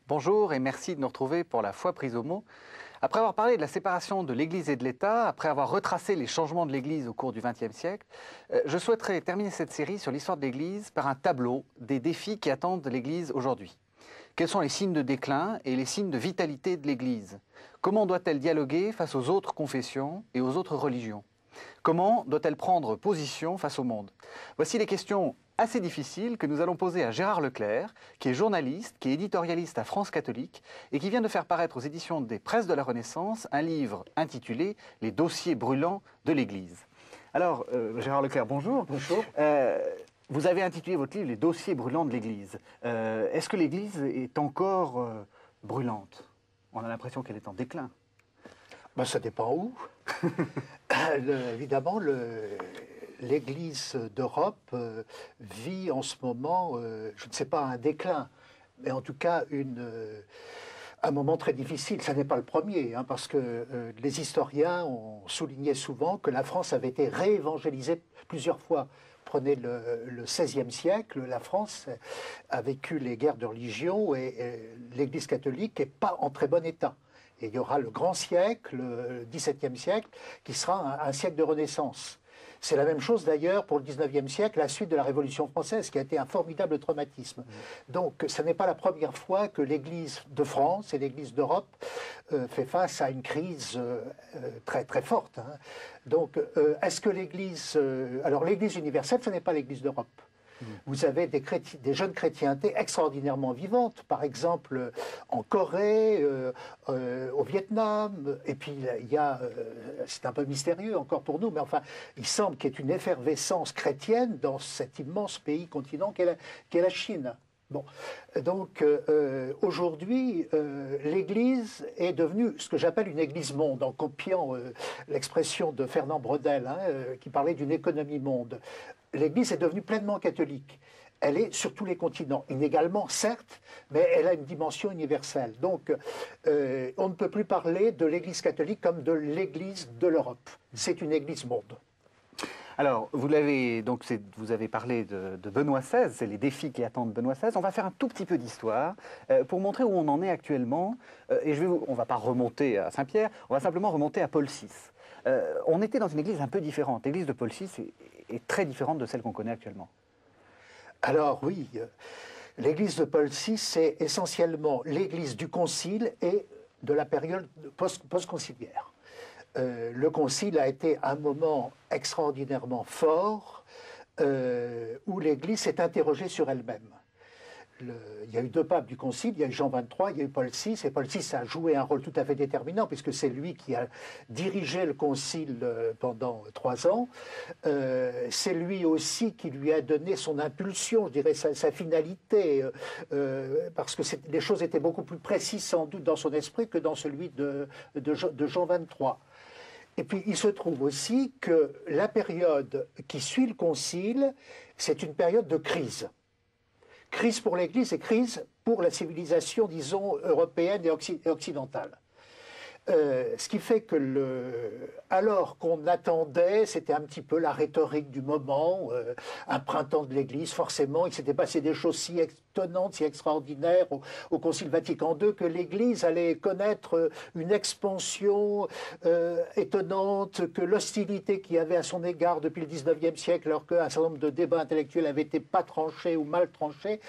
Bonjour et merci de nous retrouver pour la foi prise au mot. Après avoir parlé de la séparation de l'Église et de l'État, après avoir retracé les changements de l'Église au cours du XXe siècle, je souhaiterais terminer cette série sur l'histoire de l'Église par un tableau des défis qui attendent l'Église aujourd'hui. Quels sont les signes de déclin et les signes de vitalité de l'Église? Comment doit-elle dialoguer face aux autres confessions et aux autres religions? Comment doit-elle prendre position face au monde? Voici les questions assez difficiles que nous allons poser à Gérard Leclerc, qui est journaliste, qui est éditorialiste à France Catholique et qui vient de faire paraître aux éditions des Presses de la Renaissance un livre intitulé « Les dossiers brûlants de l'Église ». Alors, Gérard Leclerc, bonjour. Bonjour. Vous avez intitulé votre livre « Les dossiers brûlants de l'Église ». Est-ce que l'Église est encore brûlante? On a l'impression qu'elle est en déclin. Ben, ça dépend où. Évidemment, l'Église d'Europe vit en ce moment, je ne sais pas un déclin, mais en tout cas un moment très difficile. Ça n'est pas le premier, hein, parce que les historiens ont souligné souvent que la France avait été réévangélisée plusieurs fois. Prenez le XVIe siècle, la France a vécu les guerres de religion et l'Église catholique n'est pas en très bon état. Et il y aura le grand siècle, le XVIIe siècle, qui sera un siècle de renaissance. C'est la même chose d'ailleurs pour le XIXe siècle, la suite de la Révolution française, qui a été un formidable traumatisme. Donc, ce n'est pas la première fois que l'Église de France et l'Église d'Europe fait face à une crise très, très forte. Hein. Donc, est-ce que l'Église... alors, l'Église universelle, ce n'est pas l'Église d'Europe. Vous avez des jeunes chrétientés extraordinairement vivantes, par exemple en Corée, au Vietnam, et puis il y a, c'est un peu mystérieux encore pour nous, mais enfin, il semble qu'il y ait une effervescence chrétienne dans cet immense pays, continent qu'est la Chine. Bon, donc aujourd'hui, l'Église est devenue ce que j'appelle une Église monde, en copiant l'expression de Fernand Braudel, hein, qui parlait d'une économie monde. L'Église est devenue pleinement catholique. Elle est sur tous les continents, inégalement certes, mais elle a une dimension universelle. Donc on ne peut plus parler de l'Église catholique comme de l'Église de l'Europe. C'est une Église monde. Alors, vous avez parlé de Benoît XVI, c'est les défis qui attendent Benoît XVI. On va faire un tout petit peu d'histoire pour montrer où on en est actuellement. On ne va pas remonter à Saint-Pierre, on va simplement remonter à Paul VI. On était dans une église un peu différente. L'église de Paul VI est très différente de celle qu'on connaît actuellement. Alors oui, l'église de Paul VI, c'est essentiellement l'église du Concile et de la période post-conciliaire. Le Concile a été un moment extraordinairement fort où l'Église s'est interrogée sur elle-même. Il y a eu deux papes du Concile, il y a eu Jean XXIII, il y a eu Paul VI, et Paul VI a joué un rôle tout à fait déterminant, puisque c'est lui qui a dirigé le Concile pendant 3 ans. C'est lui aussi qui lui a donné son impulsion, je dirais sa finalité, parce que les choses étaient beaucoup plus précises sans doute dans son esprit que dans celui de Jean XXIII. Et puis, il se trouve aussi que la période qui suit le Concile, c'est une période de crise. Crise pour l'Église et crise pour la civilisation, disons, européenne et occidentale. Ce qui fait que alors qu'on attendait, c'était un petit peu la rhétorique du moment, un printemps de l'Église, forcément, il s'était passé des choses si étonnantes, si extraordinaires au Concile Vatican II, que l'Église allait connaître une expansion étonnante, que l'hostilité qu'il y avait à son égard depuis le XIXe siècle, alors qu'un certain nombre de débats intellectuels n'avaient été pas tranchés ou mal tranchés,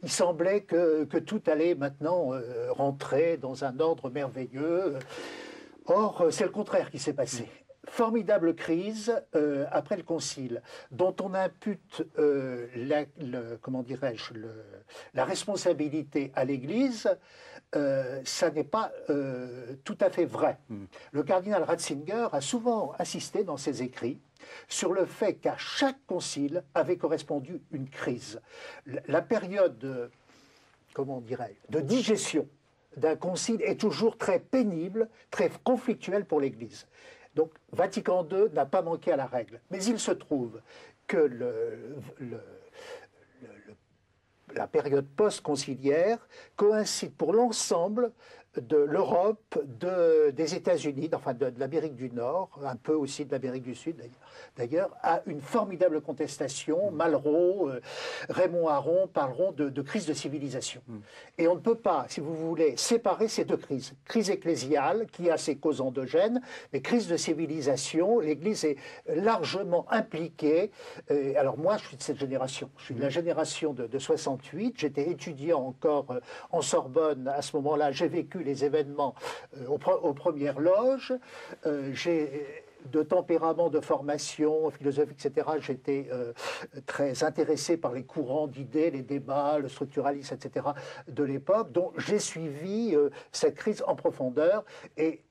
il semblait que tout allait maintenant rentrer dans un ordre merveilleux. Or, c'est le contraire qui s'est passé. Formidable crise après le Concile, dont on impute la responsabilité à l'Église, ça n'est pas tout à fait vrai. Le cardinal Ratzinger a souvent insisté dans ses écrits sur le fait qu'à chaque concile avait correspondu une crise. La période de digestion d'un concile est toujours très pénible, très conflictuelle pour l'Église. Donc Vatican II n'a pas manqué à la règle. Mais il se trouve que la période post-conciliaire coïncide pour l'ensemble de l'Europe, des États-Unis, enfin de l'Amérique du Nord, un peu aussi de l'Amérique du Sud d'ailleurs, à une formidable contestation. Malraux, Raymond Aron parleront de crise de civilisation. Et on ne peut pas, si vous voulez, séparer ces deux crises. Crise ecclésiale, qui a ses causes endogènes, mais crise de civilisation, l'Église est largement impliquée. Alors moi, je suis de cette génération. Je suis de la génération de 68. J'étais étudiant encore en Sorbonne à ce moment-là. J'ai vécu les événements aux premières loges. J'ai de tempérament, de formation philosophique, etc., j'étais très intéressé par les courants d'idées, les débats, le structuralisme, etc., de l'époque. Donc j'ai suivi cette crise en profondeur et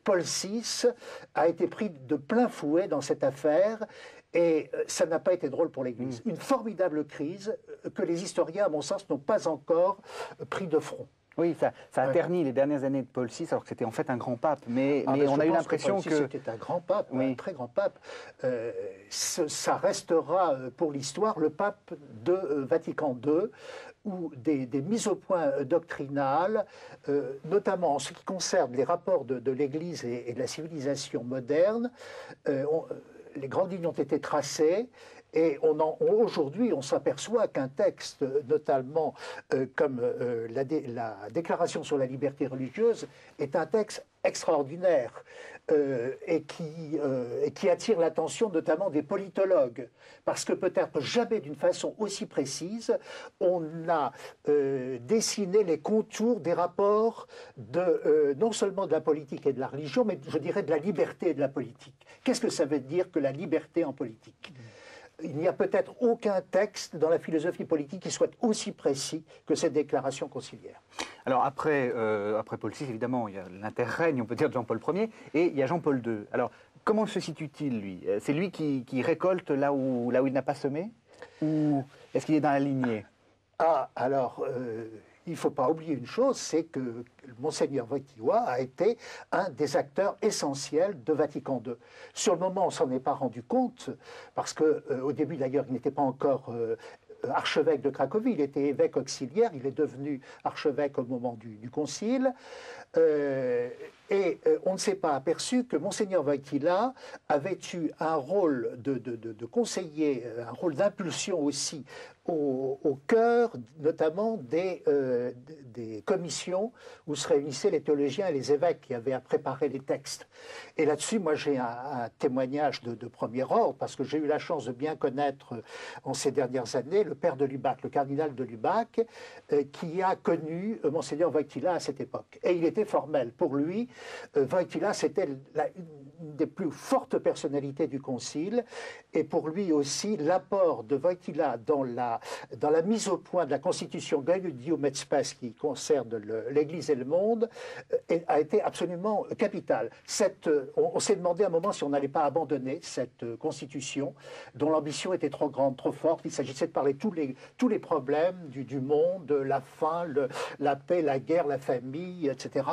Paul VI a été pris de plein fouet dans cette affaire. Et ça n'a pas été drôle pour l'Église. Une formidable crise que les historiens, à mon sens, n'ont pas encore pris de front. Oui, ça a terni les dernières années de Paul VI, alors que c'était en fait un grand pape. Mais on a eu l'impression que... C'était un grand pape, un très grand pape. Ça restera pour l'histoire le pape de Vatican II, où des mises au point doctrinales, notamment en ce qui concerne les rapports de l'Église et de la civilisation moderne, les grandes lignes ont été tracées. Et aujourd'hui, on s'aperçoit qu'un texte, notamment comme la Déclaration sur la liberté religieuse, est un texte extraordinaire et qui attire l'attention notamment des politologues. Parce que peut-être jamais d'une façon aussi précise, on a dessiné les contours des rapports non seulement de la politique et de la religion, mais je dirais de la liberté et de la politique. Qu'est-ce que ça veut dire que la liberté en politique ? Il n'y a peut-être aucun texte dans la philosophie politique qui soit aussi précis que cette déclaration conciliaire. Alors après Paul VI, évidemment, il y a l'interrègne, on peut dire, de Jean-Paul Ier, et il y a Jean-Paul II. Alors, comment se situe-t-il, lui? C'est lui qui récolte là où il n'a pas semé? Ou est-ce qu'il est dans la lignée? Alors, il ne faut pas oublier une chose, c'est que Monseigneur Wojtyła a été un des acteurs essentiels de Vatican II. Sur le moment, on ne s'en est pas rendu compte, parce qu'au début, d'ailleurs, il n'était pas encore archevêque de Cracovie, il était évêque auxiliaire, il est devenu archevêque au moment du concile. Et on ne s'est pas aperçu que Monseigneur Wojtyła avait eu un rôle de conseiller, un rôle d'impulsion aussi au cœur notamment des commissions où se réunissaient les théologiens et les évêques qui avaient à préparer les textes. Et là-dessus, moi j'ai un témoignage de premier ordre, parce que j'ai eu la chance de bien connaître en ces dernières années le père de Lubac, le cardinal de Lubac, qui a connu Monseigneur Wojtyła à cette époque. Et il était formel. Pour lui, Wojtyła, c'était une des plus fortes personnalités du Concile, et pour lui aussi, l'apport de Wojtyła dans la mise au point de la constitution Gaudium et Spes qui concerne l'Église et le monde a été absolument capital. On s'est demandé à un moment si on n'allait pas abandonner cette constitution dont l'ambition était trop grande, trop forte. Il s'agissait de parler tous les problèmes du monde, la faim, la paix, la guerre, la famille, etc.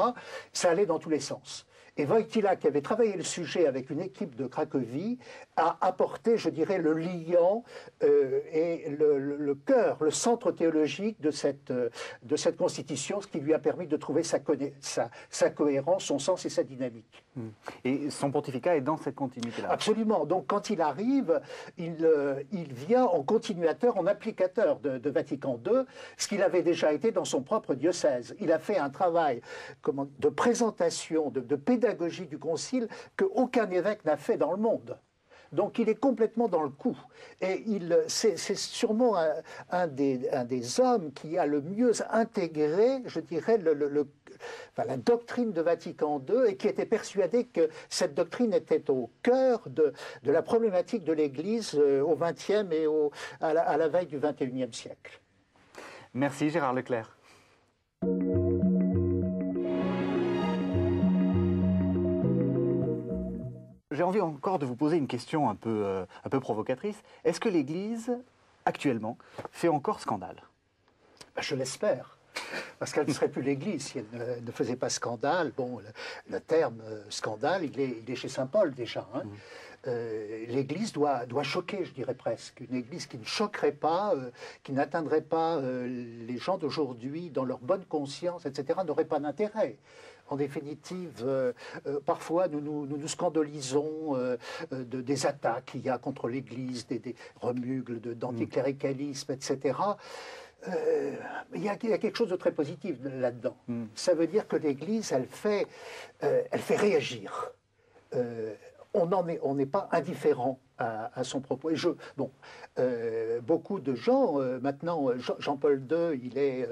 Ça allait dans tous les sens. Et Wojtyła, qui avait travaillé le sujet avec une équipe de Cracovie, a apporté, je dirais, le liant et le cœur, le centre théologique de cette constitution, ce qui lui a permis de trouver sa cohérence, son sens et sa dynamique. Et son pontificat est dans cette continuité-là. Absolument. Donc quand il arrive, il vient en continuateur, en applicateur de Vatican II, ce qu'il avait déjà été dans son propre diocèse. Il a fait un travail de présentation, de pédagogie du Concile qu'aucun évêque n'a fait dans le monde. Donc il est complètement dans le coup. Et c'est sûrement un des hommes qui a le mieux intégré, je dirais, la doctrine de Vatican II, et qui était persuadé que cette doctrine était au cœur de la problématique de l'Église au XXe et à la veille du XXIe siècle. Merci Gérard Leclerc. J'ai envie encore de vous poser une question un peu provocatrice. Est-ce que l'Église, actuellement, fait encore scandale? Je l'espère. Parce qu'elle ne serait plus l'Église si elle ne faisait pas scandale. Bon, le terme scandale, il est chez saint Paul déjà. Hein. l'Église doit choquer, je dirais presque. Une Église qui ne choquerait pas, qui n'atteindrait pas les gens d'aujourd'hui dans leur bonne conscience, etc., n'aurait pas d'intérêt. En définitive, parfois nous scandalisons des attaques qu'il y a contre l'Église, des remugles d'anticléricalisme, etc. Il y a quelque chose de très positif là-dedans. Ça veut dire que l'Église, elle fait réagir. On n'est pas indifférent à son propos. Et beaucoup de gens, maintenant, Jean-Paul II, il est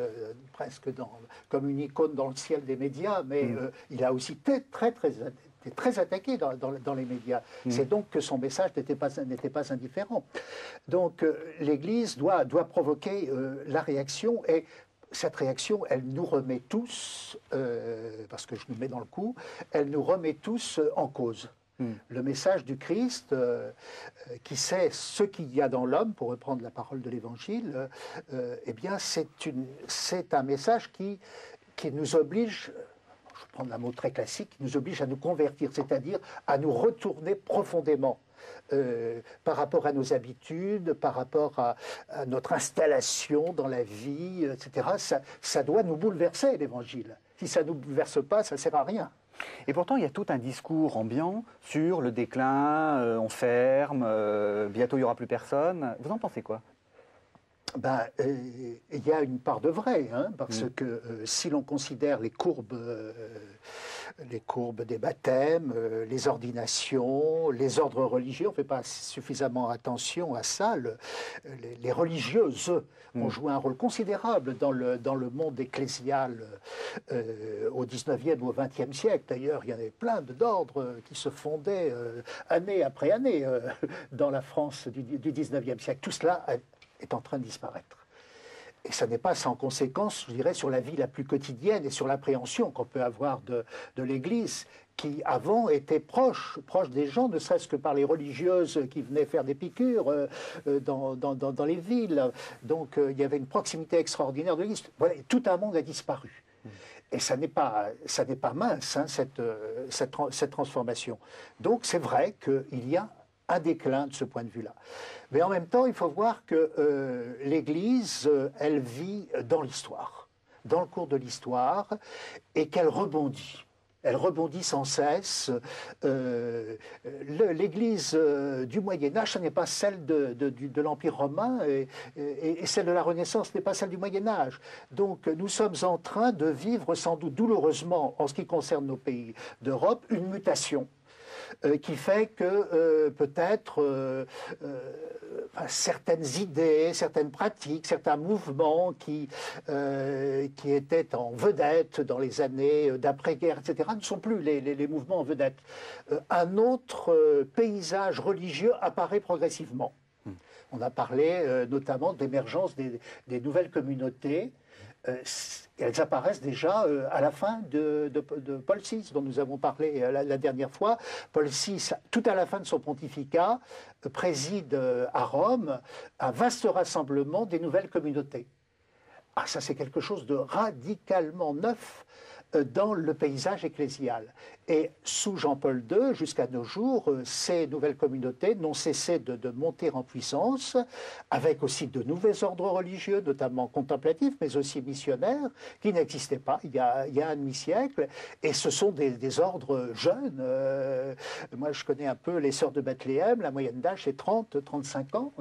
presque comme une icône dans le ciel des médias, mais il a aussi été très attaqué dans les médias. C'est donc que son message n'était pas indifférent. Donc l'Église doit provoquer la réaction, et cette réaction, elle nous remet tous, parce que je nous mets dans le coup, elle nous remet tous en cause. Le message du Christ, qui sait ce qu'il y a dans l'homme, pour reprendre la parole de l'Évangile, eh bien, c'est un message qui nous oblige, je vais prendre un mot très classique, qui nous oblige à nous convertir, c'est-à-dire à nous retourner profondément par rapport à nos habitudes, par rapport à notre installation dans la vie, etc. Ça doit nous bouleverser, l'Évangile. Si ça ne nous bouleverse pas, ça ne sert à rien. Et pourtant, il y a tout un discours ambiant sur le déclin, on ferme, bientôt il n'y aura plus personne. Vous en pensez quoi? Il y a une part de vrai, parce que si l'on considère les courbes des baptêmes, les ordinations, les ordres religieux, on ne fait pas suffisamment attention à ça. Les religieuses ont joué un rôle considérable dans le monde ecclésial au XIXe ou au XXe siècle. D'ailleurs, il y avait plein d'ordres qui se fondaient année après année dans la France du XIXe siècle. Tout cela est en train de disparaître. Et ça n'est pas sans conséquence, je dirais, sur la vie la plus quotidienne et sur l'appréhension qu'on peut avoir de l'Église, qui avant était proche des gens, ne serait-ce que par les religieuses qui venaient faire des piqûres dans les villes. Donc il y avait une proximité extraordinaire de l'Église. Voilà, tout un monde a disparu. Et ça n'est pas mince, cette transformation. Donc c'est vrai qu'il y a un déclin de ce point de vue-là. Mais en même temps, il faut voir que l'Église, elle vit dans l'histoire, dans le cours de l'histoire, et qu'elle rebondit. Elle rebondit sans cesse. L'Église du Moyen-Âge, ce n'est pas celle de l'Empire romain, et celle de la Renaissance n'est pas celle du Moyen-Âge. Donc nous sommes en train de vivre sans doute douloureusement, en ce qui concerne nos pays d'Europe, une mutation qui fait que peut-être certaines idées, certaines pratiques, certains mouvements qui étaient en vedette dans les années d'après-guerre, etc., ne sont plus les mouvements en vedette. Un autre paysage religieux apparaît progressivement. On a parlé notamment d'émergence des nouvelles communautés. Elles apparaissent déjà à la fin de Paul VI, dont nous avons parlé la dernière fois. Paul VI, tout à la fin de son pontificat, préside à Rome un vaste rassemblement des nouvelles communautés. Ah, ça c'est quelque chose de radicalement neuf dans le paysage ecclésial. Et sous Jean-Paul II, jusqu'à nos jours, ces nouvelles communautés n'ont cessé de monter en puissance, avec aussi de nouveaux ordres religieux, notamment contemplatifs, mais aussi missionnaires, qui n'existaient pas il y a un demi-siècle. Et ce sont des ordres jeunes. Moi, je connais un peu les Sœurs de Bethléem, la moyenne d'âge est 30-35 ans.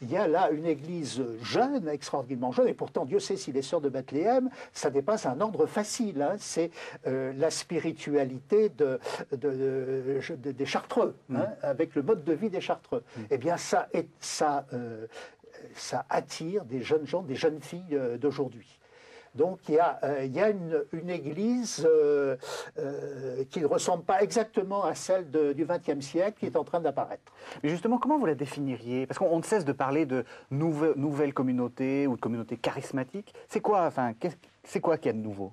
Il y a là une église jeune, extraordinairement jeune, et pourtant, Dieu sait si les Sœurs de Bethléem, ça n'est pas un ordre facile, c'est la spiritualité des Chartreux, avec le mode de vie des Chartreux. Eh bien, ça attire des jeunes gens, des jeunes filles d'aujourd'hui. Donc il y a une église qui ne ressemble pas exactement à celle du XXe siècle qui est en train d'apparaître. Mais justement, comment vous la définiriez? Parce qu'on ne cesse de parler de nouvelles communautés ou de communautés charismatiques. C'est quoi qu'il y a de nouveau?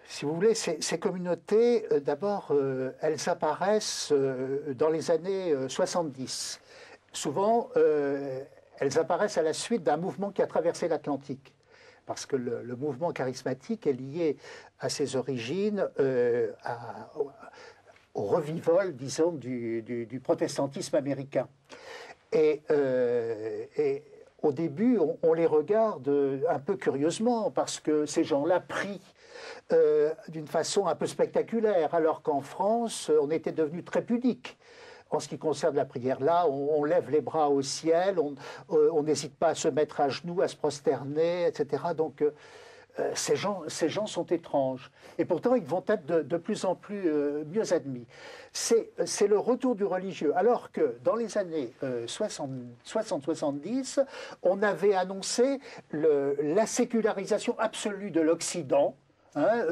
Si vous voulez, ces communautés, d'abord, elles apparaissent dans les années 70. Souvent, elles apparaissent à la suite d'un mouvement qui a traversé l'Atlantique. Parce que le mouvement charismatique est lié à ses origines, au revivol, disons, du protestantisme américain. Et au début, on les regarde un peu curieusement, parce que ces gens-là prient d'une façon un peu spectaculaire, alors qu'en France, on était devenu très pudique. En ce qui concerne la prière, là, on lève les bras au ciel, on n'hésite pas à se mettre à genoux, à se prosterner, etc. Donc, ces gens sont étranges. Et pourtant, ils vont être de plus en plus mieux admis. C'est le retour du religieux. Alors que dans les années 60-70, on avait annoncé la sécularisation absolue de l'Occident. Hein,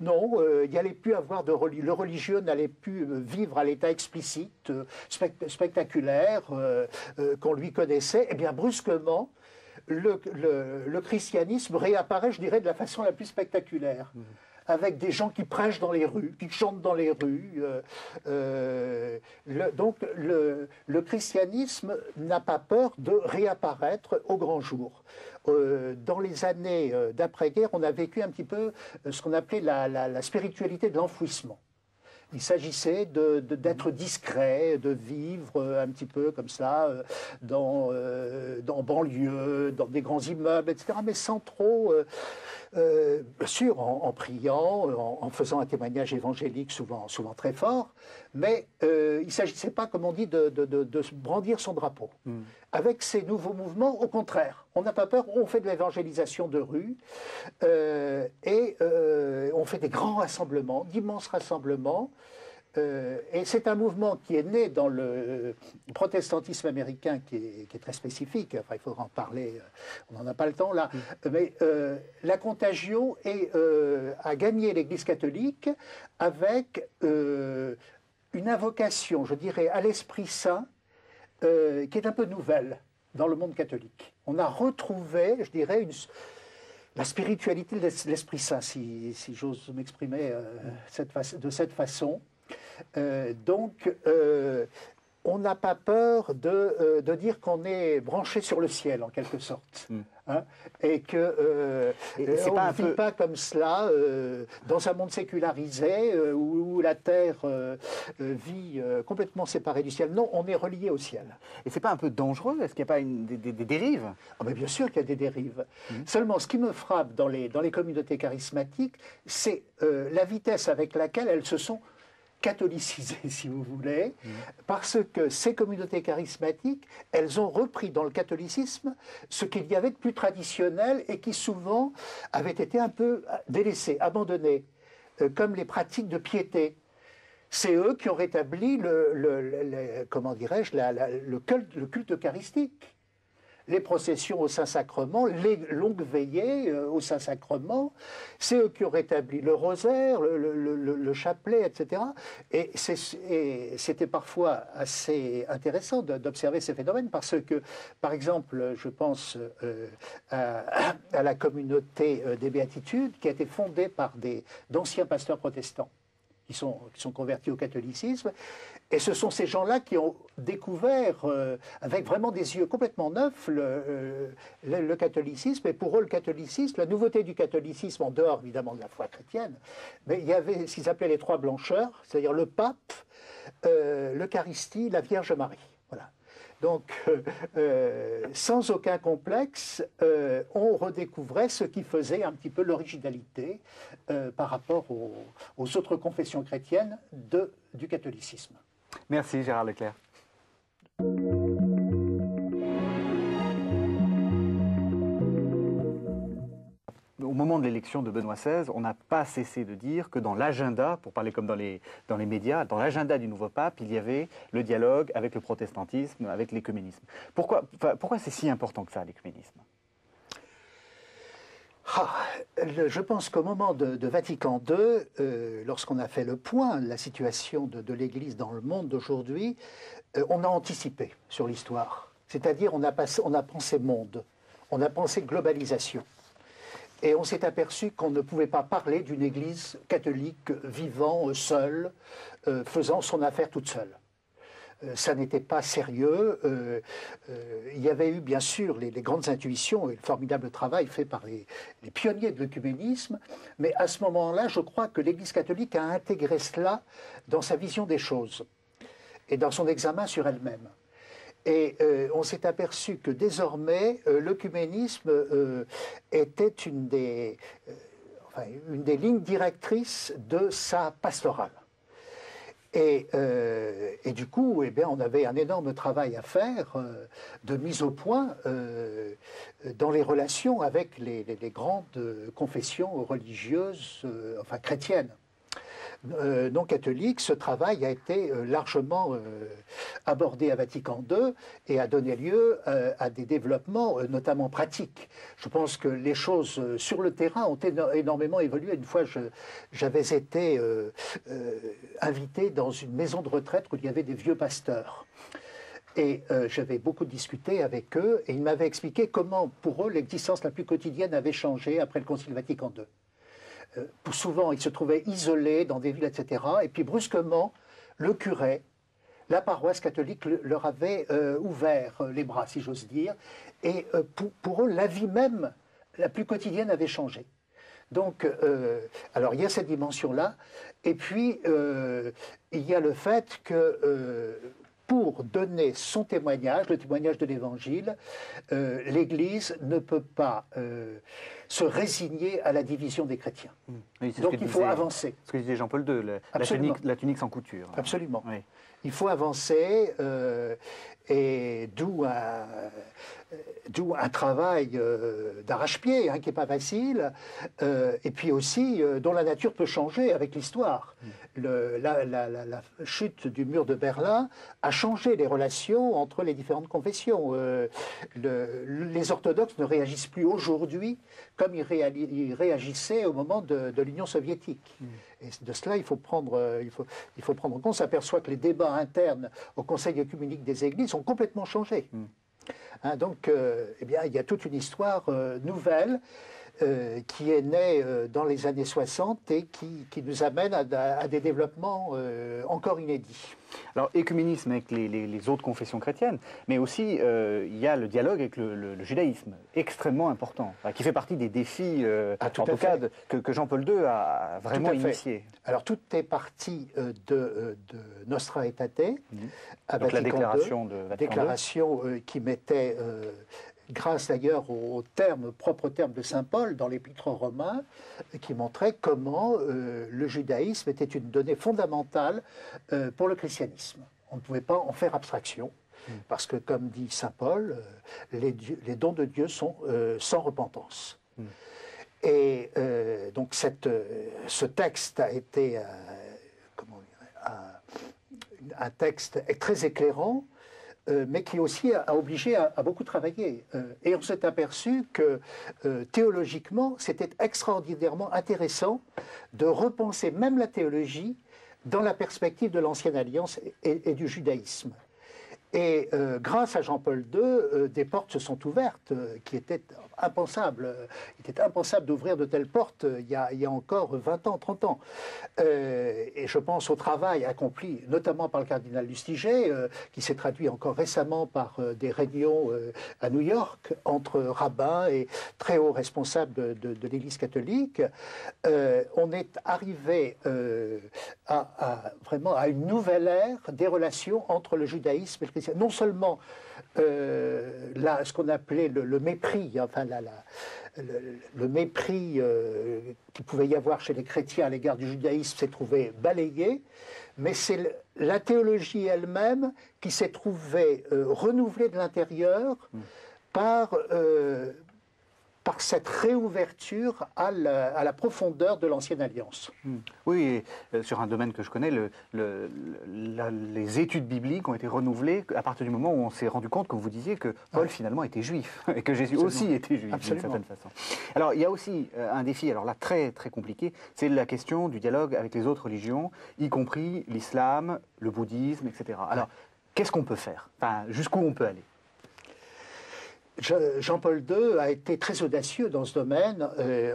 non, il n'y allait plus avoir de le religieux n'allait plus vivre à l'état explicite, spectaculaire qu'on lui connaissait. Et bien brusquement, le christianisme réapparaît, je dirais, de la façon la plus spectaculaire. Avec des gens qui prêchent dans les rues, qui chantent dans les rues. Donc le christianisme n'a pas peur de réapparaître au grand jour. Dans les années d'après-guerre, on a vécu un petit peu ce qu'on appelait la spiritualité de l'enfouissement. Il s'agissait d'être discret, de vivre un petit peu comme ça, dans banlieue, dans des grands immeubles, etc., mais sans trop... bien sûr, en priant, en faisant un témoignage évangélique souvent très fort, mais il ne s'agissait pas, comme on dit, de brandir son drapeau. Avec ces nouveaux mouvements, au contraire, on n'a pas peur, on fait de l'évangélisation de rue, et on fait des grands rassemblements, d'immenses rassemblements, et c'est un mouvement qui est né dans le protestantisme américain qui est très spécifique. Enfin, il faudra en parler, on n'en a pas le temps là. Mais la contagion a gagné l'Église catholique avec une invocation, je dirais, à l'Esprit Saint qui est un peu nouvelle dans le monde catholique. On a retrouvé, je dirais, la spiritualité de l'Esprit Saint, si j'ose m'exprimer de cette façon. Donc, on n'a pas peur de dire qu'on est branché sur le ciel, en quelque sorte. Hein, et que on ne vit pas comme cela dans un monde sécularisé où la terre vit complètement séparée du ciel. Non, on est relié au ciel. Et c'est pas un peu dangereux? Est-ce qu'il n'y a pas des dérives? Ah, mais bien sûr qu'il y a des dérives. Seulement, ce qui me frappe dans les communautés charismatiques, c'est la vitesse avec laquelle elles se sont catholicisées, si vous voulez, parce que ces communautés charismatiques, elles ont repris dans le catholicisme ce qu'il y avait de plus traditionnel et qui souvent avait été un peu délaissé, abandonné, comme les pratiques de piété. C'est eux qui ont rétabli comment dirais-je, le culte eucharistique. Les processions au Saint-Sacrement, les longues veillées au Saint-Sacrement, c'est eux qui ont rétabli le rosaire, le chapelet, etc. Et c'était parfois assez intéressant d'observer ces phénomènes parce que, par exemple, je pense à la communauté des Béatitudes qui a été fondée par d'anciens pasteurs protestants qui sont convertis au catholicisme. Et ce sont ces gens-là qui ont découvert, avec vraiment des yeux complètement neufs, le catholicisme. Et pour eux, le catholicisme, la nouveauté du catholicisme, en dehors évidemment de la foi chrétienne, mais il y avait ce qu'ils appelaient les trois blancheurs, c'est-à-dire le pape, l'Eucharistie, la Vierge Marie. Voilà. Donc, sans aucun complexe, on redécouvrait ce qui faisait un petit peu l'originalité par rapport aux autres confessions chrétiennes du catholicisme. Merci Gérard Leclerc. Au moment de l'élection de Benoît XVI, on n'a pas cessé de dire que dans l'agenda, pour parler comme dans les médias, dans l'agenda du nouveau pape, il y avait le dialogue avec le protestantisme, avec l'écuménisme. Pourquoi c'est si important que ça, l'écuménisme ? Je pense qu'au moment de Vatican II, lorsqu'on a fait le point de la situation de l'Église dans le monde d'aujourd'hui, on a anticipé sur l'histoire. C'est-à-dire on a pensé monde, on a pensé globalisation. Et on s'est aperçu qu'on ne pouvait pas parler d'une Église catholique vivant seule, faisant son affaire toute seule. ça n'était pas sérieux. Il y avait eu bien sûr les grandes intuitions et le formidable travail fait par les pionniers de l'œcuménisme, mais à ce moment-là, je crois que l'Église catholique a intégré cela dans sa vision des choses et dans son examen sur elle-même. Et on s'est aperçu que désormais, l'œcuménisme était une des lignes directrices de sa pastorale. Et du coup, eh bien, on avait un énorme travail à faire de mise au point dans les relations avec les grandes confessions religieuses, enfin chrétiennes. Non catholique, ce travail a été largement abordé à Vatican II et a donné lieu à des développements notamment pratiques. Je pense que les choses sur le terrain ont énormément évolué. Une fois, j'avais été invité dans une maison de retraite où il y avait des vieux pasteurs. Et j'avais beaucoup discuté avec eux et ils m'avaient expliqué comment, pour eux, l'existence la plus quotidienne avait changé après le Concile Vatican II. Souvent, ils se trouvaient isolés dans des villes, etc. Et puis, brusquement, le curé, la paroisse catholique leur avait ouvert les bras, si j'ose dire. Et pour eux, la vie même, la plus quotidienne, avait changé. Donc, alors, il y a cette dimension-là. Et puis, il y a le fait que... pour donner son témoignage, le témoignage de l'Évangile, l'Église ne peut pas se résigner à la division des chrétiens. Oui, donc il faut avancer. Ce que disait Jean-Paul II, la tunique sans couture. Absolument. Oui. Il faut avancer, et d'où un travail d'arrache-pied qui n'est pas facile, et puis aussi dont la nature peut changer avec l'histoire. La chute du mur de Berlin a changé les relations entre les différentes confessions. Les orthodoxes ne réagissent plus aujourd'hui comme ils réagissaient au moment de l'Union soviétique. Et de cela, il faut prendre en compte. On s'aperçoit que les débats internes au Conseil œcuménique des Églises ont complètement changé. Donc, eh bien, il y a toute une histoire nouvelle qui est née dans les années 60 et qui nous amène à des développements encore inédits. Alors, écuménisme avec les autres confessions chrétiennes, mais aussi il y a le dialogue avec le judaïsme, extrêmement important, qui fait partie des défis, en tout cas, que Jean-Paul II a vraiment initié. Alors, tout est parti de Nostra Aetate, à donc Vatican la déclaration II, de Vatican déclaration qui mettait... grâce d'ailleurs au propre terme de saint Paul dans l'Épître aux Romains, qui montrait comment le judaïsme était une donnée fondamentale pour le christianisme. On ne pouvait pas en faire abstraction, parce que, comme dit saint Paul, les dons de Dieu sont sans repentance. Et donc ce texte a été un texte très éclairant, mais qui aussi a obligé à beaucoup travailler. Et on s'est aperçu que théologiquement, c'était extraordinairement intéressant de repenser même la théologie dans la perspective de l'Ancienne Alliance et du judaïsme. Et grâce à Jean-Paul II, des portes se sont ouvertes qui étaient impensables. Il était impensable d'ouvrir de telles portes il y a encore 20 ans, 30 ans. Et je pense au travail accompli notamment par le cardinal Lustiger, qui s'est traduit encore récemment par des réunions à New York entre rabbins et très hauts responsables de l'Église catholique. On est arrivé vraiment à une nouvelle ère des relations entre le judaïsme et le christianisme. Non seulement ce qu'on appelait le mépris, enfin le mépris qu'il pouvait y avoir chez les chrétiens à l'égard du judaïsme s'est trouvé balayé, mais c'est la théologie elle-même qui s'est trouvée renouvelée de l'intérieur par cette réouverture à la profondeur de l'Ancienne Alliance. Oui, sur un domaine que je connais, les études bibliques ont été renouvelées à partir du moment où on s'est rendu compte, comme vous disiez, que Paul finalement était juif, et que Jésus aussi était juif, d'une certaine façon. Alors, il y a aussi un défi, alors là, très, très compliqué, c'est la question du dialogue avec les autres religions, y compris l'islam, le bouddhisme, etc. Alors, qu'est-ce qu'on peut faire? Enfin, jusqu'où on peut aller? Jean-Paul II a été très audacieux dans ce domaine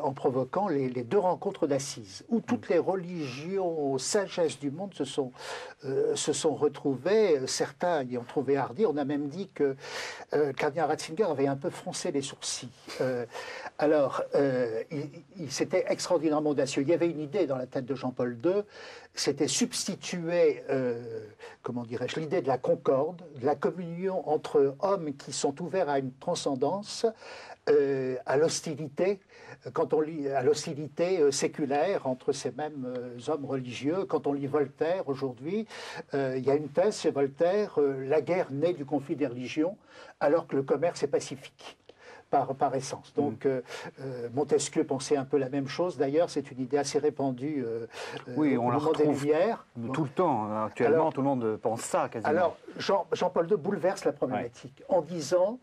en provoquant les deux rencontres d'Assise, où toutes les religions, sagesse du monde se sont retrouvées. Certains y ont trouvé hardi. On a même dit que cardinal Ratzinger avait un peu froncé les sourcils. C'était extraordinairement audacieux. Il y avait une idée dans la tête de Jean-Paul II, c'était substituer, comment dirais-je, l'idée de la concorde, de la communion entre hommes qui sont ouverts à une transcendance, à l'hostilité, quand on lit à l'hostilité séculaire entre ces mêmes hommes religieux. Quand on lit Voltaire aujourd'hui, il y a une thèse chez Voltaire, la guerre naît du conflit des religions, alors que le commerce est pacifique. Par essence. Donc Montesquieu pensait un peu la même chose. D'ailleurs, c'est une idée assez répandue oui, au on la moment des retrouve Lumières. tout le temps. Actuellement, alors, tout le monde pense ça quasiment. Alors, Jean-Paul II bouleverse la problématique en disant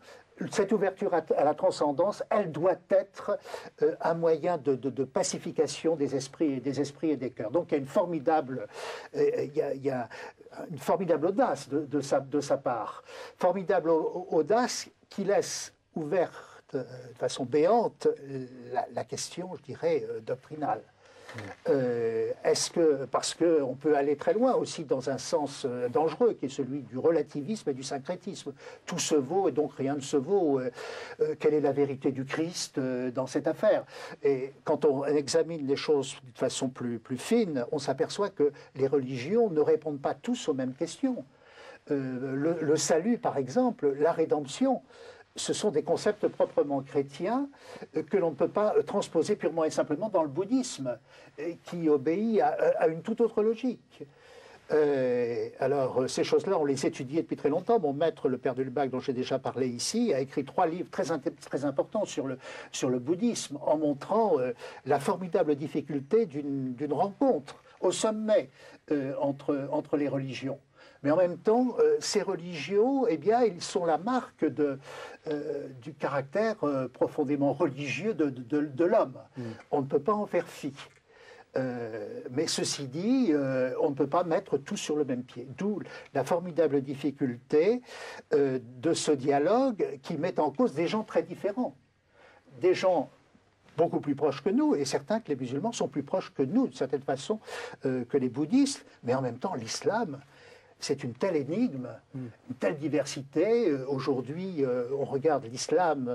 cette ouverture à la transcendance, elle doit être un moyen de pacification des esprits et des cœurs. Donc il y a une formidable, une formidable audace de sa part. Formidable audace qui laisse ouverte de façon béante la question, je dirais, doctrinale. Est-ce que, parce qu'on peut aller très loin aussi dans un sens dangereux, qui est celui du relativisme et du syncrétisme. Tout se vaut et donc rien ne se vaut. Quelle est la vérité du Christ dans cette affaire? Et quand on examine les choses de façon plus fine, on s'aperçoit que les religions ne répondent pas tous aux mêmes questions. Le salut, par exemple, la rédemption, ce sont des concepts proprement chrétiens que l'on ne peut pas transposer purement et simplement dans le bouddhisme, qui obéit à une toute autre logique. Alors, ces choses-là, on les étudiait depuis très longtemps. Mon maître, le père de Lubac, dont j'ai déjà parlé ici, a écrit 3 livres très importants sur le bouddhisme, en montrant la formidable difficulté d'une rencontre au sommet entre les religions. Mais en même temps, ces religions, eh bien, ils sont la marque du caractère profondément religieux de l'homme. On ne peut pas en faire fi. Mais ceci dit, on ne peut pas mettre tout sur le même pied. D'où la formidable difficulté de ce dialogue qui met en cause des gens très différents. Des gens beaucoup plus proches que nous, et certains que les musulmans sont plus proches que nous, de certaine façon, que les bouddhistes. Mais en même temps, l'islam, c'est une telle énigme, une telle diversité. Aujourd'hui, on regarde l'islam,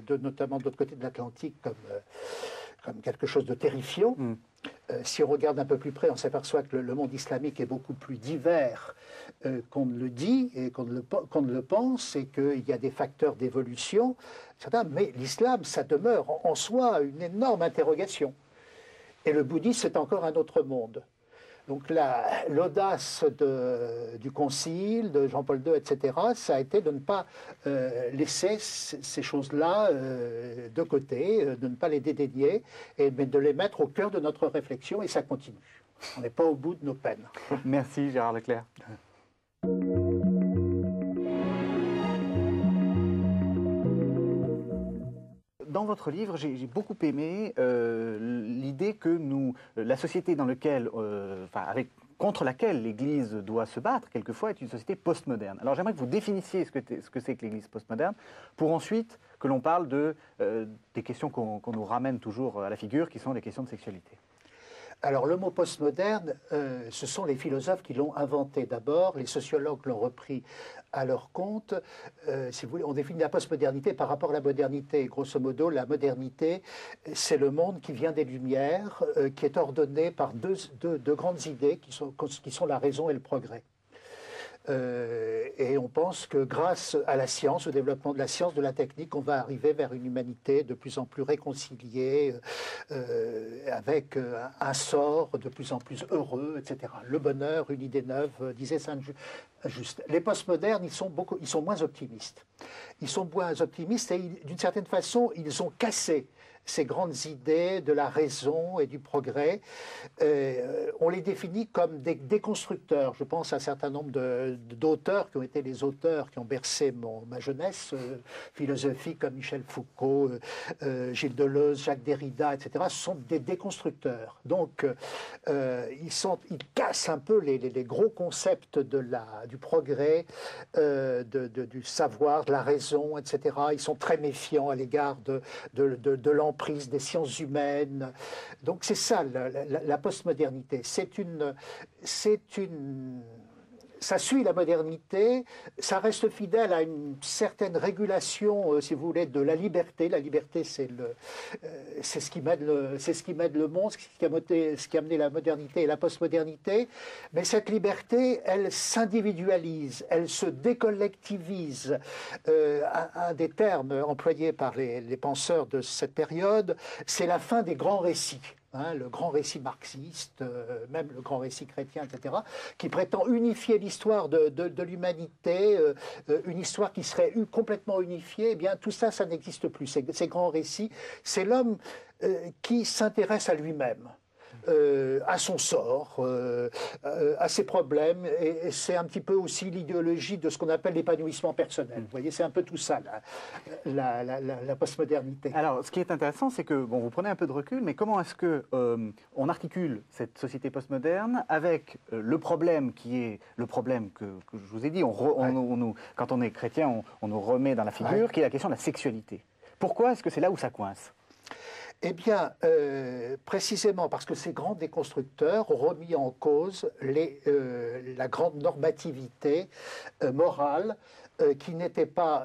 notamment de l'autre côté de l'Atlantique, comme quelque chose de terrifiant. Si on regarde un peu plus près, on s'aperçoit que le monde islamique est beaucoup plus divers qu'on ne le dit et qu'on ne le pense, et qu'il y a des facteurs d'évolution, mais l'islam, ça demeure en soi une énorme interrogation. Et le bouddhisme, c'est encore un autre monde. Donc l'audace du Concile, de Jean-Paul II, etc., ça a été de ne pas laisser ces choses-là de côté, de ne pas les dédaigner, mais de les mettre au cœur de notre réflexion, et ça continue. On n'est pas au bout de nos peines. Merci Gérard Leclerc. Dans votre livre, j'ai beaucoup aimé l'idée que la société dans laquelle, contre laquelle l'Église doit se battre, quelquefois, est une société postmoderne. Alors j'aimerais que vous définissiez ce que c'est que l'Église postmoderne, pour ensuite que l'on parle des questions qu'on nous ramène toujours à la figure, qui sont les questions de sexualité. Alors le mot postmoderne, ce sont les philosophes qui l'ont inventé d'abord, les sociologues l'ont repris à leur compte. Si vous voulez, on définit la postmodernité par rapport à la modernité. Grosso modo, la modernité, c'est le monde qui vient des Lumières, qui est ordonné par deux grandes idées qui sont la raison et le progrès. Et on pense que grâce à la science, au développement de la science, de la technique, on va arriver vers une humanité de plus en plus réconciliée, avec un sort de plus en plus heureux, etc. Le bonheur, une idée neuve, disait Saint-Just. Les postmodernes, ils sont moins optimistes. Ils sont moins optimistes et d'une certaine façon, ils ont cassé ces grandes idées de la raison et du progrès. On les définit comme des déconstructeurs. Je pense à un certain nombre d'auteurs qui ont été les auteurs qui ont bercé ma jeunesse philosophique, comme Michel Foucault, Gilles Deleuze, Jacques Derrida, etc. Ce sont des déconstructeurs. Donc, ils cassent un peu les gros concepts du du progrès, du savoir, de la raison, etc. Ils sont très méfiants à l'égard de l'emprise des sciences humaines. Donc c'est ça la postmodernité. Ça suit la modernité, ça reste fidèle à une certaine régulation, si vous voulez, de la liberté. La liberté, c'est ce qui mène le monde, ce qui a amené la modernité et la postmodernité. Mais cette liberté, elle s'individualise, elle se décollectivise. Un des termes employés par les penseurs de cette période, c'est la fin des grands récits. Le grand récit marxiste, même le grand récit chrétien, etc., qui prétend unifier l'histoire de l'humanité, une histoire qui serait complètement unifiée, eh bien tout ça, ça n'existe plus. Ces grands récits, c'est l'homme qui s'intéresse à lui-même. À son sort, à ses problèmes, et c'est un petit peu aussi l'idéologie de ce qu'on appelle l'épanouissement personnel. Vous voyez, c'est un peu tout ça, la postmodernité. Alors, ce qui est intéressant, c'est que, bon, vous prenez un peu de recul, mais comment est-ce que on articule cette société postmoderne avec le problème qui est le problème que je vous ai dit, quand on est chrétien, on nous remet dans la figure, qui est la question de la sexualité. Pourquoi est-ce que c'est là où ça coince ? Eh bien, précisément parce que ces grands déconstructeurs ont remis en cause la grande normativité morale qui n'était pas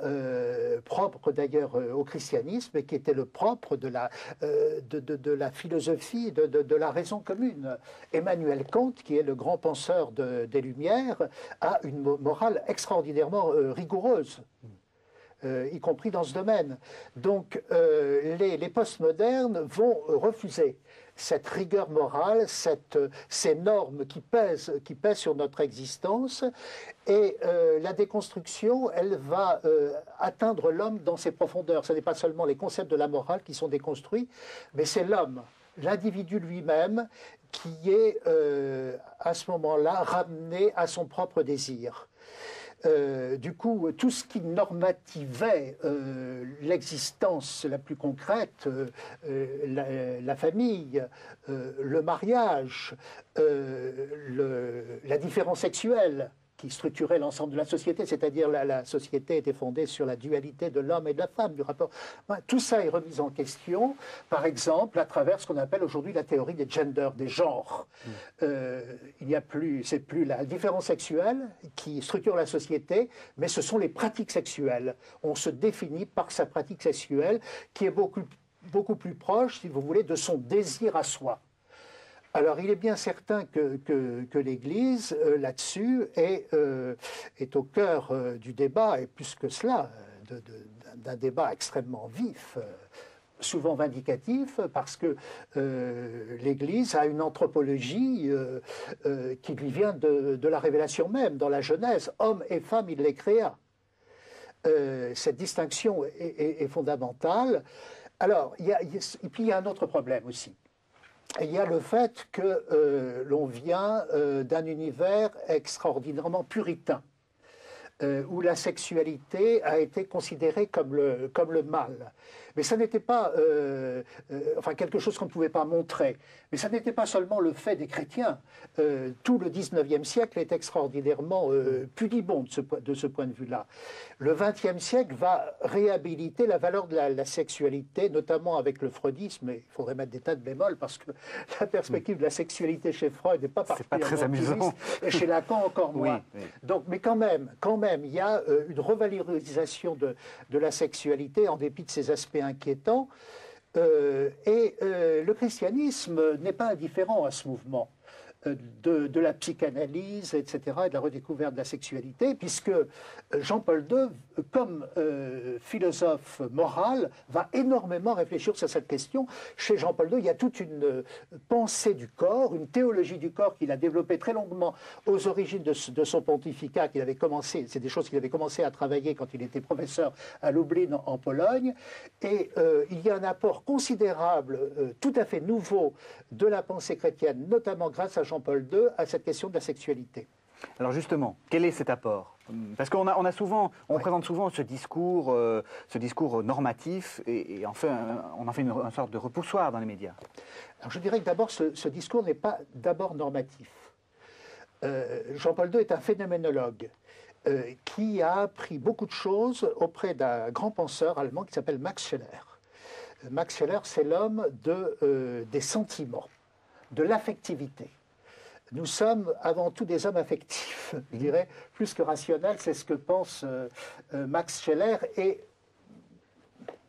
propre d'ailleurs au christianisme, mais qui était le propre de la philosophie, de la raison commune. Emmanuel Kant, qui est le grand penseur des Lumières, a une morale extraordinairement rigoureuse. Y compris dans ce domaine. Donc les postmodernes vont refuser cette rigueur morale, ces normes qui pèsent sur notre existence, et la déconstruction, elle va atteindre l'homme dans ses profondeurs. Ce n'est pas seulement les concepts de la morale qui sont déconstruits, mais c'est l'homme, l'individu lui-même, qui est à ce moment-là ramené à son propre désir. Du coup, tout ce qui normativait l'existence la plus concrète, la famille, le mariage, la différence sexuelle, qui structurait l'ensemble de la société, c'est-à-dire la société était fondée sur la dualité de l'homme et de la femme, du rapport. Tout ça est remis en question, par exemple, à travers ce qu'on appelle aujourd'hui la théorie des genders, des genres. C'est plus la différence sexuelle qui structure la société, mais ce sont les pratiques sexuelles. On se définit par sa pratique sexuelle, qui est beaucoup plus proche, si vous voulez, de son désir à soi. Alors, il est bien certain que l'Église, là-dessus, est au cœur du débat, et plus que cela, d'un débat extrêmement vif, souvent vindicatif, parce que l'Église a une anthropologie qui lui vient de la révélation même, dans la Genèse. Hommes et femmes, il les créa. Cette distinction est fondamentale. Alors, et puis il y a un autre problème aussi. Il y a le fait que l'on vient d'un univers extraordinairement puritain, où la sexualité a été considérée comme le mal. Mais ça n'était pas quelque chose qu'on ne pouvait pas montrer. Mais ça n'était pas seulement le fait des chrétiens. Tout le XIXe siècle est extraordinairement pudibond de ce point de vue-là. Le XXe siècle va réhabiliter la valeur de la sexualité, notamment avec le freudisme. Et il faudrait mettre des tas de bémols parce que la perspective de la sexualité chez Freud n'est pas particulièrement très amusant. Et chez Lacan encore moins. Oui. Donc, mais quand même, il y a une revalorisation de la sexualité en dépit de ses aspects inquiétants. Le christianisme n'est pas indifférent à ce mouvement de la psychanalyse, etc., et de la redécouverte de la sexualité, puisque Jean-Paul II, comme philosophe moral, va énormément réfléchir sur cette question. Chez Jean-Paul II, il y a toute une pensée du corps, une théologie du corps qu'il a développée très longuement aux origines de son pontificat, c'est des choses qu'il avait commencé à travailler quand il était professeur à Lublin en Pologne, et il y a un apport considérable, tout à fait nouveau, de la pensée chrétienne, notamment grâce à Jean-Paul II, à cette question de la sexualité. Alors justement, quel est cet apport? Parce qu'on présente souvent ce discours normatif, et enfin, on en fait une sorte de repoussoir dans les médias. Alors je dirais que d'abord, ce discours n'est pas d'abord normatif. Jean-Paul II est un phénoménologue qui a appris beaucoup de choses auprès d'un grand penseur allemand qui s'appelle Max Scheler. Max Scheler, c'est l'homme des sentiments, de l'affectivité. Nous sommes avant tout des hommes affectifs, je dirais, plus que rationnels, c'est ce que pense Max Scheler, et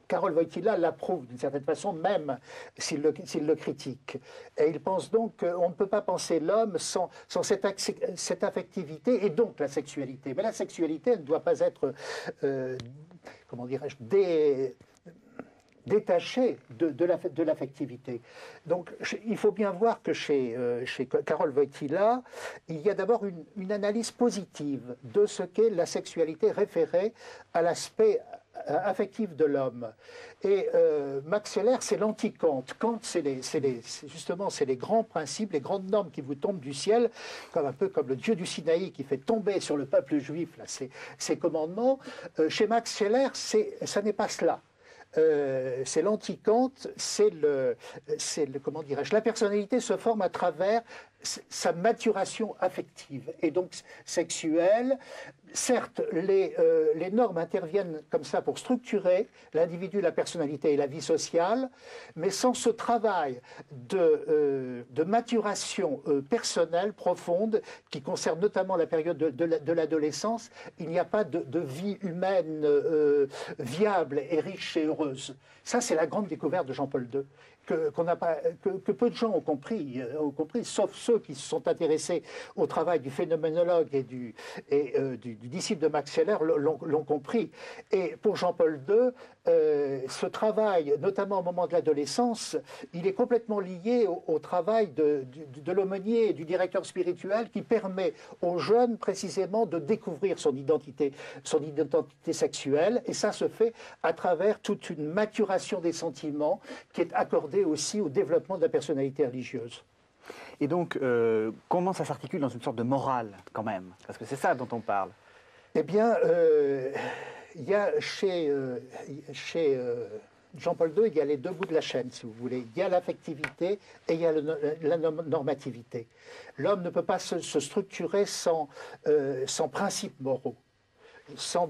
Karol Wojtyła l'approuve d'une certaine façon, même s'il le critique. Et il pense donc qu'on ne peut pas penser l'homme sans cette affectivité et donc la sexualité. Mais la sexualité, elle ne doit pas être, comment dirais-je, détachée de l'affectivité. Donc il faut bien voir que chez Karol Wojtyła, il y a d'abord une analyse positive de ce qu'est la sexualité référée à l'aspect affectif de l'homme. Et Max Scheler, c'est l'anti-Kant. Kant, justement, c'est les grands principes, les grandes normes qui vous tombent du ciel, un peu comme le Dieu du Sinaï qui fait tomber sur le peuple juif là, ses commandements. Chez Max Scheler, ça n'est pas cela. C'est l'anti-Kant, comment dirais-je, la personnalité se forme à travers sa maturation affective et donc sexuelle. Certes, les normes interviennent comme ça pour structurer l'individu, la personnalité et la vie sociale, mais sans ce travail de maturation personnelle profonde qui concerne notamment la période de l'adolescence, il n'y a pas de vie humaine viable et riche et heureuse. Ça, c'est la grande découverte de Jean-Paul II. Que peu de gens ont compris, sauf ceux qui se sont intéressés au travail du phénoménologue et du disciple de Max Scheler l'ont compris. Et pour Jean-Paul II, ce travail, notamment au moment de l'adolescence, il est complètement lié au travail de l'aumônier et du directeur spirituel qui permet aux jeunes précisément de découvrir son identité sexuelle. Et ça se fait à travers toute une maturation des sentiments qui est accordée aussi au développement de la personnalité religieuse. Et donc, comment ça s'articule dans une sorte de morale, quand même? Parce que c'est ça dont on parle. Eh bien, il y a chez Jean-Paul II, il y a les deux bouts de la chaîne, si vous voulez. Il y a l'affectivité et il y a la normativité. L'homme ne peut pas se structurer sans principes moraux. Sans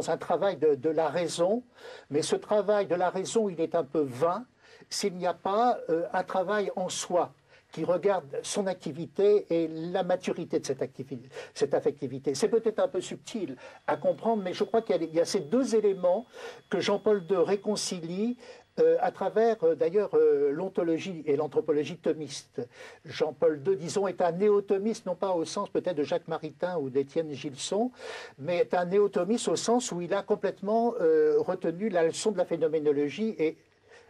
un travail de la raison, mais ce travail de la raison, il est un peu vain s'il n'y a pas un travail en soi qui regarde son activité et la maturité de cette affectivité. C'est peut-être un peu subtil à comprendre, mais je crois qu'il y a ces deux éléments que Jean-Paul II réconcilie à travers, d'ailleurs, l'ontologie et l'anthropologie thomiste. Jean-Paul II, disons, est un néothomiste, non pas au sens peut-être de Jacques Maritain ou d'Étienne Gilson, mais est un néothomiste au sens où il a complètement retenu la leçon de la phénoménologie et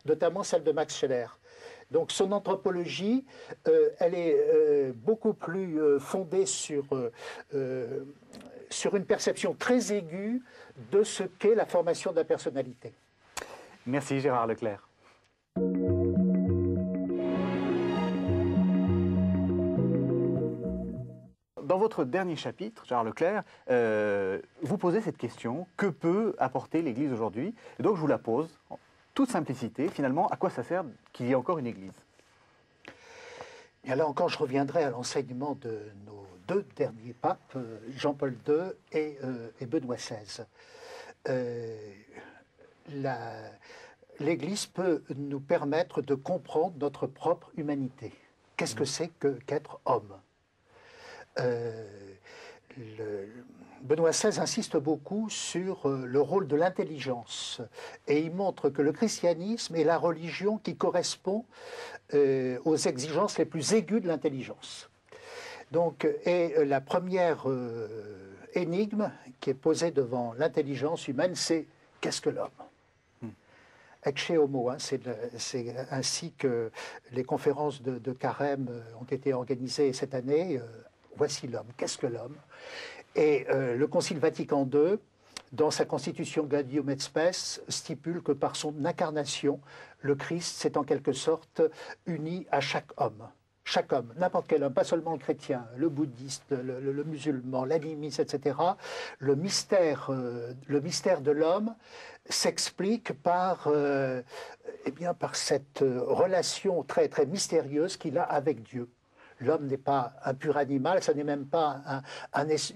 notamment celle de Max Scheler. Donc son anthropologie, elle est beaucoup plus fondée sur une perception très aiguë de ce qu'est la formation de la personnalité. Merci Gérard Leclerc. Dans votre dernier chapitre, Gérard Leclerc, vous posez cette question: que peut apporter l'Église aujourd'hui? Et donc je vous la pose en toute simplicité. Finalement, à quoi ça sert qu'il y ait encore une Église? Et là encore, je reviendrai à l'enseignement de nos deux derniers papes, Jean-Paul II et Benoît XVI. L'Église peut nous permettre de comprendre notre propre humanité. Qu'est-ce que c'est qu'être homme? Benoît XVI insiste beaucoup sur le rôle de l'intelligence et il montre que le christianisme est la religion qui correspond aux exigences les plus aiguës de l'intelligence. Donc, et la première énigme qui est posée devant l'intelligence humaine, c'est qu'est-ce que l'homme? Ecce homo, c'est ainsi que les conférences de Carême ont été organisées cette année. Voici l'homme. Qu'est-ce que l'homme? Et le Concile Vatican II, dans sa constitution Gaudium et Spes, stipule que par son incarnation, le Christ s'est en quelque sorte uni à chaque homme. Chaque homme, n'importe quel homme, pas seulement le chrétien, le bouddhiste, le musulman, l'animiste, etc. Le mystère de l'homme s'explique par cette relation très, très mystérieuse qu'il a avec Dieu. L'homme n'est pas un pur animal, ça n'est même pas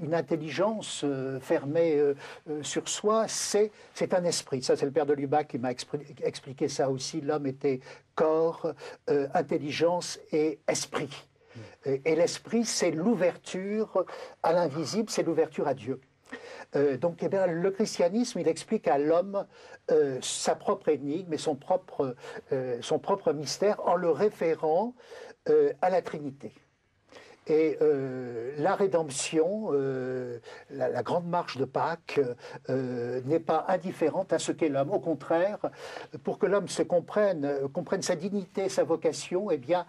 une intelligence fermée sur soi, c'est un esprit. Ça, c'est le père de Lubac qui m'a expliqué ça aussi. L'homme était corps, intelligence et esprit. Et l'esprit, c'est l'ouverture à l'invisible, c'est l'ouverture à Dieu. Donc eh bien, le christianisme, il explique à l'homme sa propre énigme et son propre mystère en le référant à la Trinité. Et la rédemption, la grande marche de Pâques, n'est pas indifférente à ce qu'est l'homme. Au contraire, pour que l'homme se comprenne sa dignité, sa vocation, eh bien,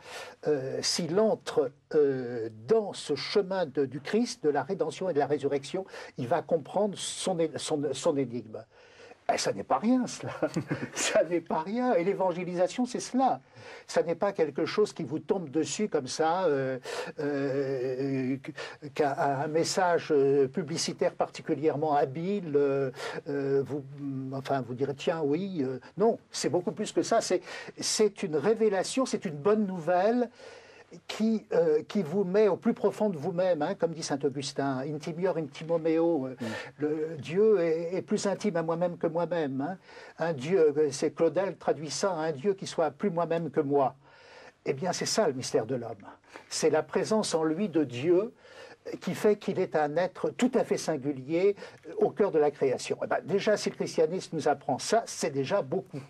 s'il entre dans ce chemin du Christ, de la rédemption et de la résurrection, il va comprendre son énigme. Eh, ça n'est pas rien, cela. Ça n'est pas rien. Et l'évangélisation, c'est cela. Ça n'est pas quelque chose qui vous tombe dessus comme ça, qu'un message publicitaire particulièrement habile, vous direz, tiens, oui. Non, c'est beaucoup plus que ça. C'est une révélation, c'est une bonne nouvelle qui vous met au plus profond de vous-même, hein, comme dit saint Augustin, intimior intimo meo, Dieu est plus intime à moi-même que moi-même. Hein. Un Dieu, c'est Claudel traduit ça, un Dieu qui soit plus moi-même que moi. Eh bien, c'est ça le mystère de l'homme. C'est la présence en lui de Dieu qui fait qu'il est un être tout à fait singulier au cœur de la création. Eh bien, déjà, si le christianisme nous apprend ça, c'est déjà beaucoup.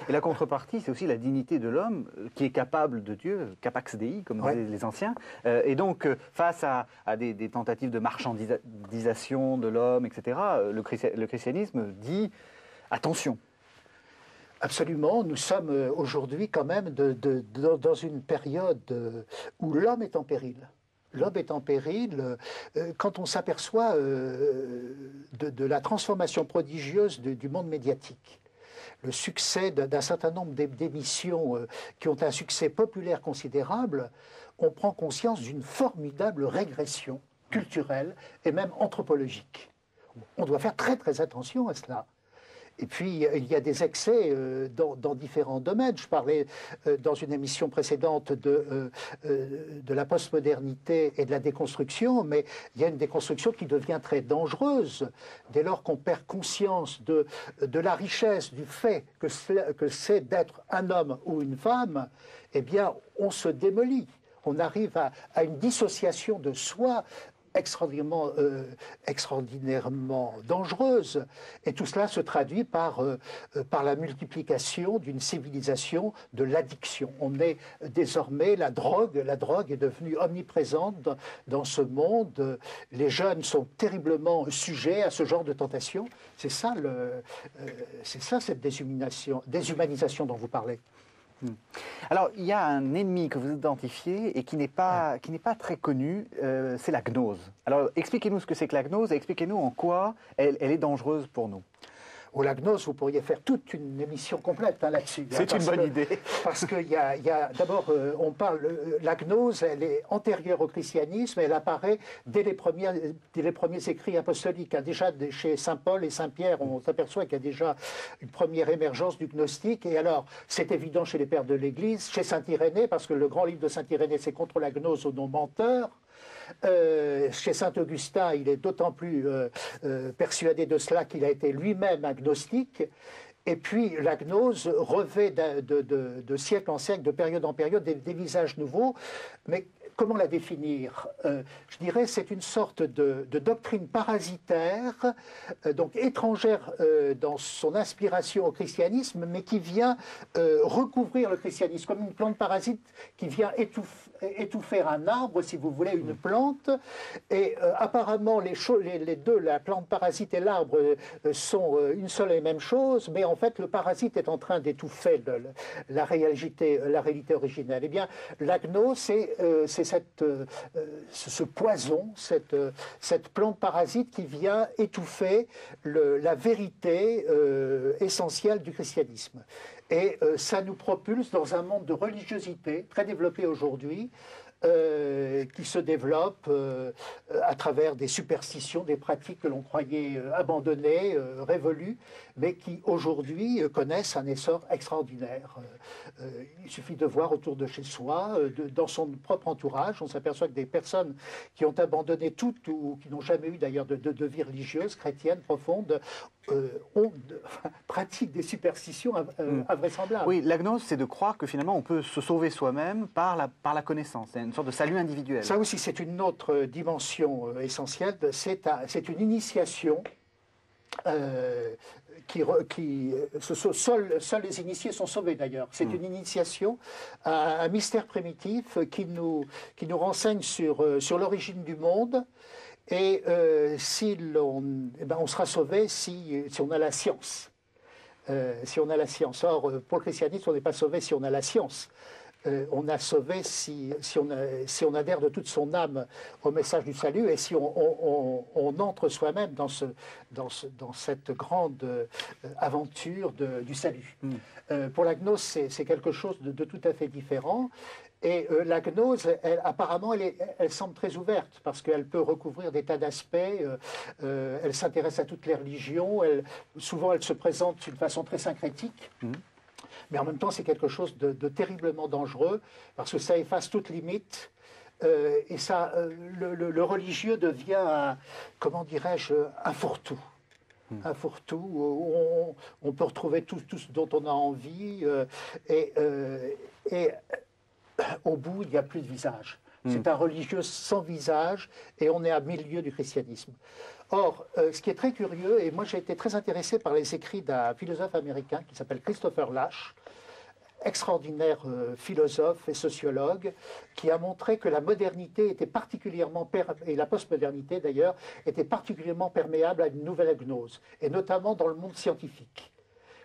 Et la contrepartie, c'est aussi la dignité de l'homme qui est capable de Dieu, capax Dei, comme disaient les anciens. Et donc, face à des tentatives de marchandisation de l'homme, etc., le christianisme dit attention. Absolument, nous sommes aujourd'hui quand même dans une période où l'homme est en péril. L'homme est en péril quand on s'aperçoit de la transformation prodigieuse du monde médiatique. Le succès d'un certain nombre d'émissions qui ont un succès populaire considérable, on prend conscience d'une formidable régression culturelle et même anthropologique. On doit faire très très attention à cela. Et puis, il y a des excès dans différents domaines. Je parlais dans une émission précédente de la postmodernité et de la déconstruction, mais il y a une déconstruction qui devient très dangereuse dès lors qu'on perd conscience de la richesse du fait que c'est d'être un homme ou une femme. Eh bien, on se démolit. On arrive à une dissociation de soi extraordinairement dangereuse. Et tout cela se traduit par la multiplication d'une civilisation de l'addiction. On est désormais, la drogue est devenue omniprésente dans ce monde. Les jeunes sont terriblement sujets à ce genre de tentation. C'est ça, cette déshumanisation dont vous parlez. Alors, il y a un ennemi que vous identifiez et qui n'est pas très connu, c'est la gnose. Alors, expliquez-nous ce que c'est que la gnose et expliquez-nous en quoi elle est dangereuse pour nous. La gnose, vous pourriez faire toute une émission complète là-dessus. C'est une bonne idée. Parce qu'il y a d'abord, on parle, la gnose, elle est antérieure au christianisme, elle apparaît dès les premiers écrits apostoliques. Déjà chez saint Paul et saint Pierre, on s'aperçoit qu'il y a déjà une première émergence du gnostique. Et alors, c'est évident chez les pères de l'Église, chez saint Irénée, parce que le grand livre de saint Irénée, c'est contre la gnose au nom menteur. Chez saint Augustin, il est d'autant plus persuadé de cela qu'il a été lui-même agnostique. Et puis la gnose revêt de siècle en siècle, de période en période, des visages nouveaux. Mais comment la définir? Je dirais c'est une sorte de doctrine parasitaire, donc étrangère dans son inspiration au christianisme, mais qui vient recouvrir le christianisme, comme une plante parasite qui vient étouffer un arbre, si vous voulez, une plante. Et apparemment, les deux, la plante parasite et l'arbre, sont une seule et même chose, mais en fait, le parasite est en train d'étouffer la réalité originelle. Eh bien, la gnose, c'est ce poison, cette plante parasite qui vient étouffer la vérité essentielle du christianisme. Et ça nous propulse dans un monde de religiosité très développé aujourd'hui, qui se développent à travers des superstitions, des pratiques que l'on croyait abandonnées, révolues, mais qui aujourd'hui connaissent un essor extraordinaire. Il suffit de voir autour de chez soi, dans son propre entourage, on s'aperçoit que des personnes qui ont abandonné tout ou qui n'ont jamais eu d'ailleurs de vie religieuse, chrétienne, profonde, pratiquent des superstitions invraisemblables. Oui, la gnose, c'est de croire que finalement on peut se sauver soi-même par la connaissance. C'est une sorte de salut individuel. Ça aussi, c'est une autre dimension essentielle. C'est une initiation seuls les initiés sont sauvés d'ailleurs. C'est une initiation à un mystère primitif qui nous renseigne sur l'origine du monde. Et on sera sauvé si on a la science. Si on a la science. Or, pour le christianisme, on n'est pas sauvé si on a la science. On a sauvé si on adhère de toute son âme au message du salut et si on entre soi-même dans cette grande aventure du salut. Pour la gnose, c'est quelque chose de tout à fait différent. Et la gnose, apparemment, elle semble très ouverte parce qu'elle peut recouvrir des tas d'aspects. Elle s'intéresse à toutes les religions. Souvent, elle se présente d'une façon très syncrétique. Mais en même temps, c'est quelque chose de terriblement dangereux parce que ça efface toute limite. Et ça, le religieux devient, comment dirais-je, un fourre-tout. Un fourre-tout où on peut retrouver tout ce dont on a envie. Et au bout, il n'y a plus de visage. C'est un religieux sans visage et on est à milieu du christianisme. Or, ce qui est très curieux, et moi j'ai été très intéressé par les écrits d'un philosophe américain qui s'appelle Christopher Lasch, extraordinaire philosophe et sociologue, qui a montré que la modernité était particulièrement, et la postmodernité d'ailleurs, était particulièrement perméable à une nouvelle gnose, et notamment dans le monde scientifique.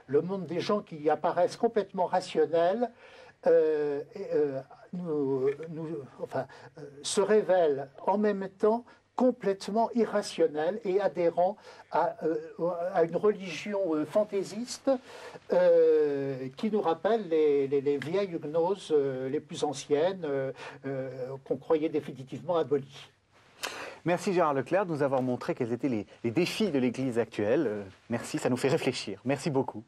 Le monde des gens qui apparaissent complètement rationnels, se révèlent en même temps complètement irrationnel et adhérent à une religion fantaisiste qui nous rappelle les vieilles gnoses les plus anciennes qu'on croyait définitivement abolies. Merci Gérard Leclerc de nous avoir montré quels étaient les défis de l'Église actuelle. Merci, ça nous fait réfléchir. Merci beaucoup.